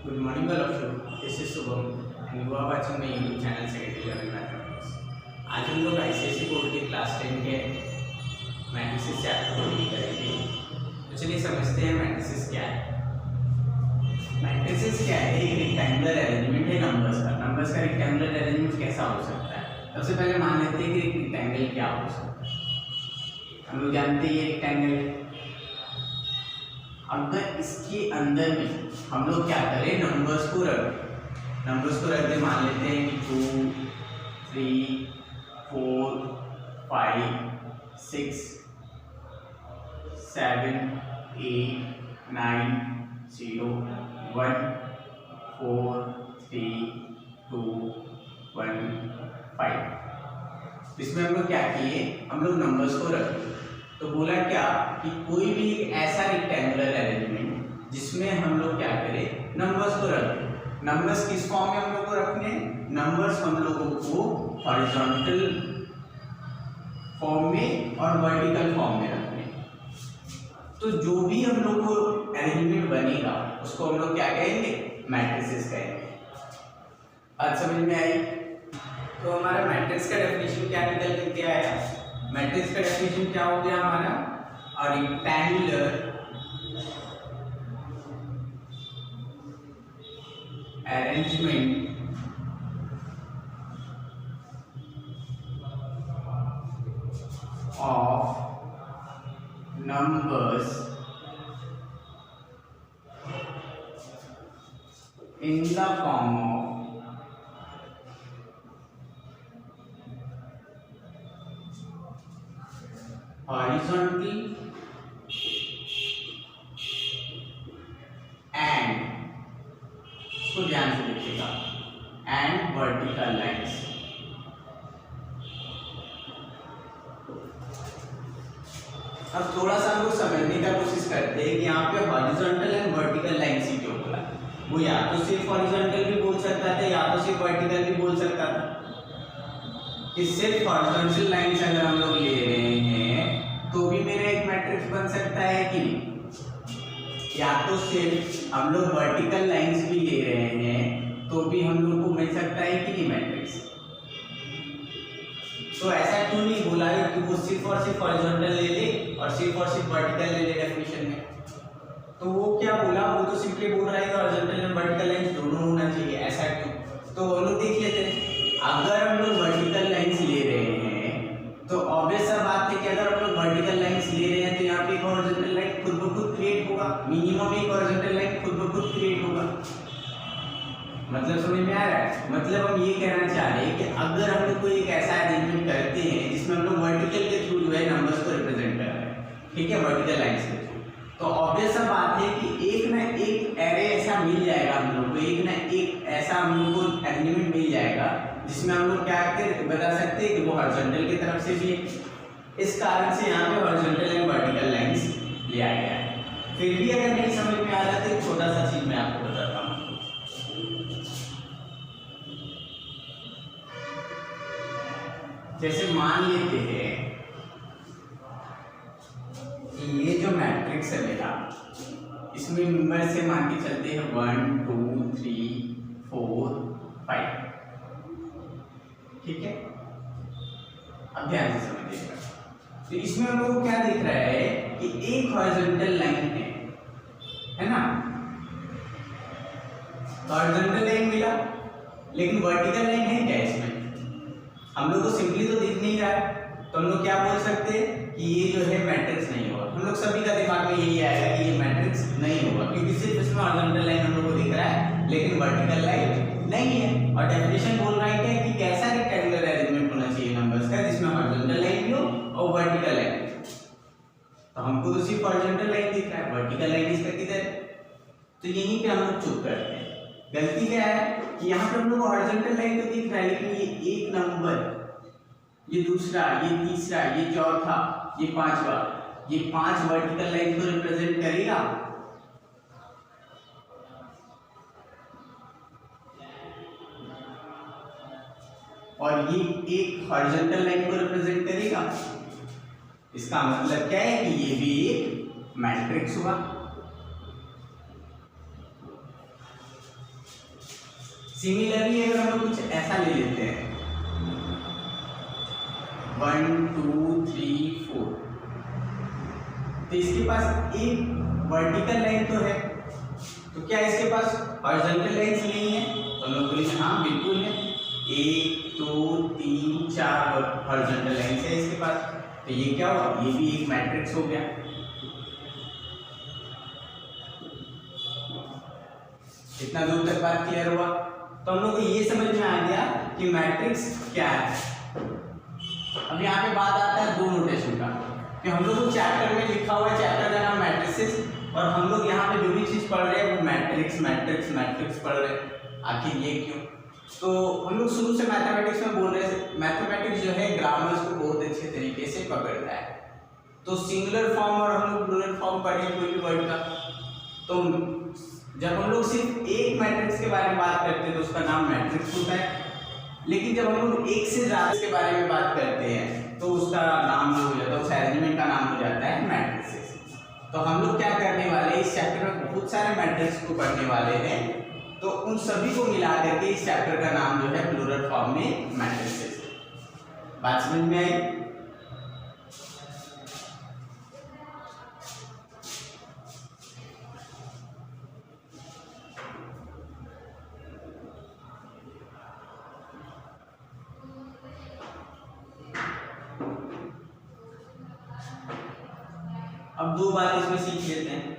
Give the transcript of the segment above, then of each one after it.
Good morning, all of you. This is Shubham, and you are watching my YouTube channel Secondary Level Mathematics. आज हम लोग ICSE board के class 10 के matrices chapter को deal करेंगे। तो चलिए समझते हैं मैट्रिसेस क्या है। मैट्रिसेस क्या है? एक रेक्टेंगुलर अरेंजमेंट है नंबर्स का। नंबर्स का रेक्टेंगुलर अरेंजमेंट कैसा हो सकता है? सबसे पहले मान लेते हैं कि एक रेक्टेंगल क्या हो सकता है। हम लोग जानते हैं ये रेक्टेंगल। अगर इसके अंदर में हम लोग क्या करें, नंबर्स को रख दे। मान लेते हैं कि 2, 3, 4, 5, 6, 7, 8, 9, 0, 1, 4, 3, 2, 1, 5। इसमें हम लोग क्या किए, हम लोग नंबर्स को रख दिए। तो बोला क्या कि कोई भी ऐसा रेक्टेंगुलर अरेंजमेंट जिसमें हम लोग क्या करें, नंबर्स को रखें। नंबर्स किस फॉर्म में हम लोग को रखने? नंबर्स हम लोगों को हॉरिजॉन्टल फॉर्म में और वर्टिकल फॉर्म में रखने। तो जो भी हम लोग को अरेंजमेंट बनेगा उसको हम लोग क्या कहेंगे, मैट्रिसेस कहेंगे। बात समझ में आई? तो हमारा मैट्रिक्स का डेफिनेशन क्या निकल के आया? मैट्रिक्स का डेफिनेशन क्या हो गया हमारा? A rectangular arrangement of numbers in the form of horizontal and, इसको ध्यान से देखिएगा, and vertical lines। अब थोड़ा सा हम लोग समझने का कोशिश करते हैं कि यहाँ पे हॉरिजॉन्टल एंड वर्टिकल लाइन से क्यों बोला। वो या तो सिर्फ हॉरिजॉन्टल भी बोल सकता था या तो सिर्फ वर्टिकल भी बोल सकता था। कि सिर्फ हॉरिजॉन्टल लाइन से अगर हम लोग ले रहे हैं तो भी मेरा एक मैट्रिक्स बन सकता है कि नहीं, या तो सिर्फ हम लोग वर्टिकल लाइंस भी ले रहे हैं तो भी हम लोग को मिल सकता है कि नहीं मैट्रिक्स। तो ऐसा क्यों नहीं बोला है कि वो सिर्फ और सिर्फ हॉरिजॉन्टल ले ले और सिर्फ वर्टिकल ले ले डेफिनेशन में। तो वो क्या बोला, वो तो सिंपली बोल रहा है कि हॉरिजॉन्टल एंड वर्टिकल लाइंस दोनों होना चाहिए। ऐसा क्यों? तो वो लोग देख लेते हैं। अगर हम लोग वर्टिकल लाइंस ले रहे हैं तो ऑब्वियस सा बात है कि अगर हम लोग वर्टिकल लाइंस ले रहे हैं तो यहाँ पे एक हॉरिजॉन्टल लाइन खुद ब खुद क्रिएट होगा। मिनिमम एक हॉरिजॉन्टल लाइन खुद ब खुद क्रिएट होगा। मतलब समझ में आ रहा है? मतलब हम ये कहना चाह रहे हैं कि अगर हम लोग कोई एक ऐसा अरेंजमेंट करते हैं जिसमें हम लोग वर्टिकल के थ्रू जो है नंबर्स को रिप्रेजेंट कर रहे हैं, ठीक है, वर्टिकल लाइंस के थ्रू, तो ऑब्वियस सा बात है कि एक ना एक एरे ऐसा मिल जाएगा हम लोग को, एक ना एक ऐसा हम लोग को अरेंजमेंट मिल जाएगा जिसमें हम लोग क्या बता सकते हैं कि वो हॉरिजॉन्टल की तरफ से भी है। इस कारण से यहाँ पे हॉरिजॉन्टल एंड वर्टिकल लाइंस ले आया गया है। फिर भी अगर नहीं समझ में आ रहा तो एक छोटा सा चीज मैं आपको बताता हूँ। जैसे मान लेते हैं कि ये जो मैट्रिक्स है मेरा, इसमें नंबर से मान के चलते हैं 1, 2, 3, 4, 5, ठीक है। अब ध्यान से समझिएगा। तो इसमें हम लोग को क्या दिख रहा है कि एक हॉरिजॉन्टल लाइन है ना, हॉरिजॉन्टल लाइन मिला, लेकिन वर्टिकल लाइन है क्या इसमें? हम लोग को सिंपली तो दिख नहीं रहा है। तो हम लोग क्या बोल सकते हैं कि ये जो है मैट्रिक्स नहीं होगा। हम लोग सभी का दिमाग में यही आएगा कि ये मैट्रिक्स नहीं होगा, क्योंकि सिर्फ इसमें हॉरिजॉन्टल लाइन हम लोग को दिख रहा है लेकिन वर्टिकल लाइन नहीं है। और डेफिनेशन बोल रहा है कि कैसा रेक्टेंगुलर अरेंजमेंट होना चाहिए नंबर्स का जिसमें हॉरिजॉन्टल लाइन भी हो और वर्टिकल लाइन भी। तो हमको तो सिर्फ हॉरिजॉन्टल लाइन दिख रहा है, वर्टिकल लाइन इसका किधर है? तो यहीं पे हम लोग चुप करते हैं। गलती क्या है कि यहाँ पे हम लोग हॉरिजॉन्टल लाइन तो दिख रहा है, लेकिन ये एक नंबर, ये दूसरा, ये तीसरा, ये चौथा, ये पांचवा, ये 5 वर्टिकल लाइन को रिप्रेजेंट करेगा। और ये एक हॉरिजॉन्टल लाइन को रिप्रेजेंट करेगा। इसका मतलब क्या है कि ये भी एक मैट्रिक्स हुआ। सिमिलरली अगर हम लोग कुछ ऐसा ले लेते हैं 1 2 3 4, तो इसके पास एक वर्टिकल लाइन तो है, तो क्या इसके पास हॉरिजॉन्टल लाइंस नहीं है? तो हम लोग बोलेंगे हाँ बिल्कुल है, 1 2 3 4 हॉरिजॉन्टल लाइंस है इसके पास। तो ये क्या हुआ? ये भी एक मैट्रिक्स हो गया। इतना दूर तक बात क्लियर हुआ? तो हम लोग को ये समझ में आ गया कि मैट्रिक्स क्या है। अब यहाँ पे बात आता है दो नोटेशन का, कि हम लोग को चैप्टर में लिखा हुआ है, चैप्टर का नाम मैट्रिसेस, और हम लोग यहाँ पे जो भी चीज पढ़ रहे हैं वो मैट्रिक्स मैट्रिक्स मैट्रिक्स पढ़ रहे हैं। आखिर ये क्यों? तो हम लोग शुरू से मैथमेटिक्स में बोल रहे हैं, मैथमेटिक्स जो है ग्रामर्स को बहुत अच्छे तरीके से पकड़ता है। तो सिंगुलर फॉर्म और हम लोग प्लूरल फॉर्म पढ़े कोई भी वर्ड का, तो जब हम लोग सिर्फ एक मैट्रिक्स के बारे में बात करते हैं तो उसका नाम मैट्रिक्स होता है, लेकिन जब हम लोग एक से ज्यादा के बारे में बात करते हैं तो उसका नाम जो हो जाता है, उस अरेंजमेंट का नाम हो जाता है मैट्रिसेस। तो हम लोग क्या करने वाले हैं, इस चैप्टर में बहुत सारे मैट्रिक्स को पढ़ने वाले हैं, तो उन सभी को मिला करके इस चैप्टर का नाम जो है प्लूरल फॉर्म में मैट्रिसेस। बात समझ में आई? अब दो बात इसमें सीख लेते हैं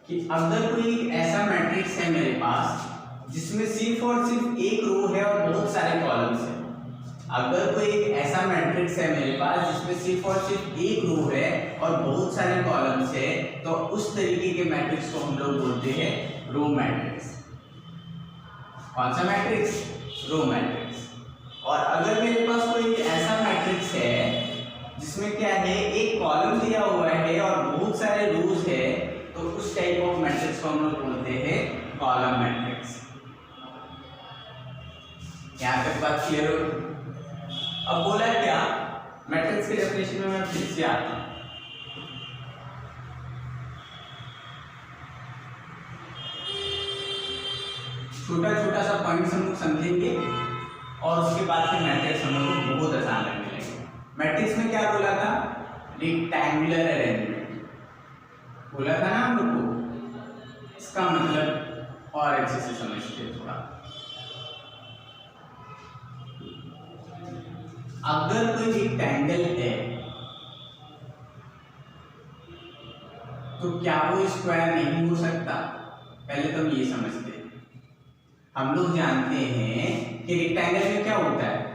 कि अगर कोई ऐसा मैट्रिक्स है मेरे पास जिसमें सिर्फ और सिर्फ एक रो है और बहुत सारे कॉलम्स हैं, अगर कोई एक ऐसा मैट्रिक्स है मेरे पास जिसमें सिर्फ और सिर्फ एक रो है और बहुत सारे कॉलम्स है, तो उस तरीके के मैट्रिक्स को हम लोग बोलते हैं रो मैट्रिक्स। कौन सा मैट्रिक्स? Row matrix. और अगर मेरे पास कोई ऐसा मैट्रिक्स है जिसमें क्या है, एक कॉलम दिया हुआ है और बहुत सारे रोज है, तो उस टाइप ऑफ मैट्रिक्स को हम लोग बोलते हैं कॉलम मैट्रिक्स। यहाँ तक बात क्लियर हो? अब बोला क्या, मैट्रिक्स के डेफिनेशन में मैं फिर से आता हूं। छोटा छोटा सा पॉइंट हम लोग समझेंगे और उसके बाद फिर मैट्रिक्स हम लोग को बहुत आसान लगने लगेगा। मैट्रिक्स में क्या बोला था? रेक्टेंगुलर अरेंजमेंट बोला था ना हम लोग को। इसका मतलब और अच्छे से समझते हैं थोड़ा। अगर कोई रेक्टेंगल है तो क्या वो स्क्वायर नहीं हो सकता? पहले तो हम ये समझते हैं। हम लोग जानते हैं कि रेक्टेंगल में क्या होता है,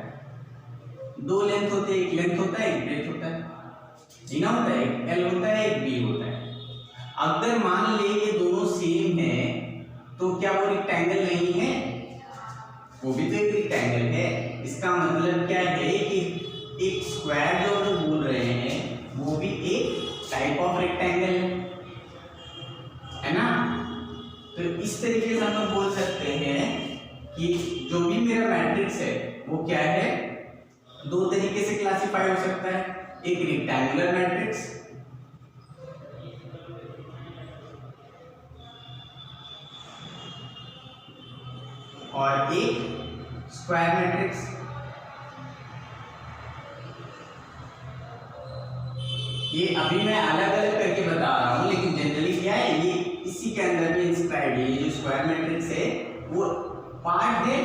दो लेंथ होते हैं, एक लेंथ होता है एक ब्रेथ होता है, जीना होता है, एक एल होता है एक बी होता है। अगर मान ले ये दोनों सेम है तो क्या वो रेक्टेंगल नहीं है? वो भी तो एक रेक्टेंगल है। इसका मतलब क्या है कि एक स्क्वायर जो हम बोल रहे हैं वो भी एक टाइप ऑफ रेक्टेंगल है ना। तो इस तरीके से हम लोग बोल सकते हैं कि जो भी मेरा मैट्रिक्स है वो क्या है, दो तरीके से क्लासिफाई हो सकता है, एक रेक्टेंगुलर मैट्रिक्स और एक स्क्वायर मैट्रिक्स। ये अभी मैं अलग अलग करके बता रहा हूं, लेकिन जनरली क्या है, ये इसी के अंदर भी इंस्क्राइब है। ये जो स्क्वायर मैट्रिक्स है वो पार्ट है